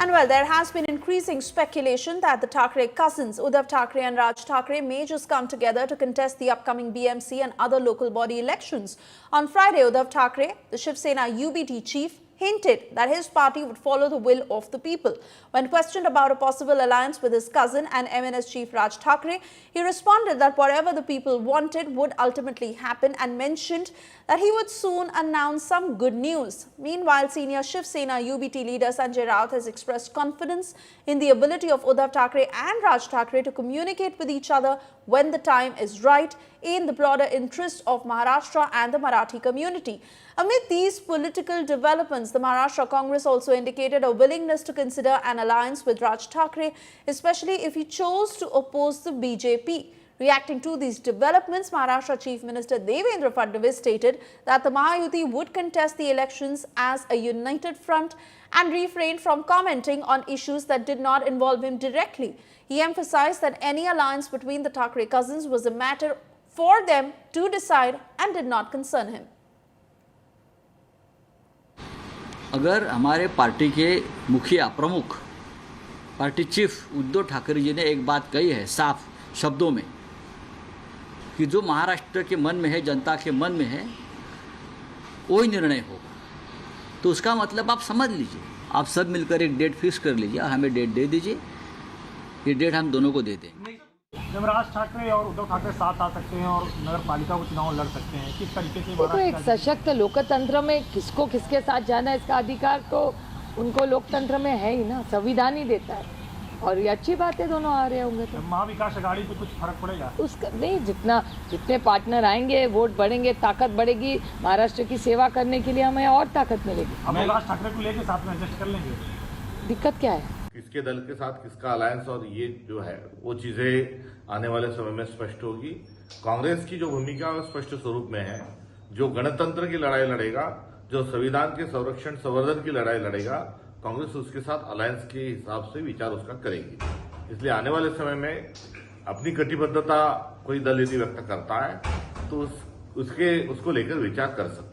And well, there has been increasing speculation that the Thackeray cousins, Uddhav Thackeray and Raj Thackeray, may just come together to contest the upcoming BMC and other local body elections. On Friday, Uddhav Thackeray, the Shiv Sena UBT chief, hinted that his party would follow the will of the people. When questioned about a possible alliance with his cousin and MNS chief Raj Thackeray, he responded that whatever the people wanted would ultimately happen and mentioned that he would soon announce some good news. Meanwhile, senior Shiv Sena UBT leader Sanjay Raut has expressed confidence in the ability of Uddhav Thackeray and Raj Thackeray to communicate with each other when the time is right in the broader interest of Maharashtra and the Marathi community. Amid these political developments, the Maharashtra Congress also indicated a willingness to consider an alliance with Raj Thackeray, especially if he chose to oppose the BJP. Reacting to these developments, Maharashtra Chief Minister Devendra Fadnavis stated that the Mahayuti would contest the elections as a united front and refrained from commenting on issues that did not involve him directly. He emphasized that any alliance between the Thackeray cousins was a matter for them to decide and did not concern him. अगर हमारे party के मुखिया प्रमुख party chief Uddhav Thackeray ji ने एक बात कही है साफ शब्दों में कि जो महाराष्ट्र के मन में है, जनता के मन में है, वही निर्णय होगा, तो उसका मतलब आप समझ लीजिए, आप सब मिलकर एक डेट फिक्स कर लीजिए और हमें डेट दे दीजिए। ये डेट हम दोनों को दे देंगे। जब राज ठाकरे और उद्धव ठाकरे साथ आ सकते हैं और नगर पालिका को चुनाव लड़ सकते हैं, किस तरीके से तो एक सशक्त लोकतंत्र में किसको किसके साथ जाना है इसका अधिकार तो उनको लोकतंत्र में है ही ना, संविधान ही देता है और ये अच्छी बात है दोनों आ रहे होंगे तो महाविकास अघाड़ी पे कुछ फर्क पड़ेगा उसका नहीं, जितने पार्टनर आएंगे वोट बढ़ेंगे, ताकत बढ़ेगी, महाराष्ट्र की सेवा करने के लिए हमें और ताकत मिलेगी। हमें राज ठाकरे को लेकर साथ में एडजस्ट कर लेंगे, दिक्कत क्या है? किसके दल के साथ किसका अलायंस और ये जो है वो चीजें आने वाले समय में स्पष्ट होगी। कांग्रेस की जो भूमिका स्पष्ट स्वरूप में है, जो गणतंत्र की लड़ाई लड़ेगा, जो संविधान के संरक्षण संवर्धन की लड़ाई लड़ेगा, कांग्रेस उसके साथ अलायंस के हिसाब से विचार उसका करेगी। इसलिए आने वाले समय में अपनी कटिबद्धता कोई दल यदि व्यक्त करता है तो उसको लेकर विचार कर सकते हैं।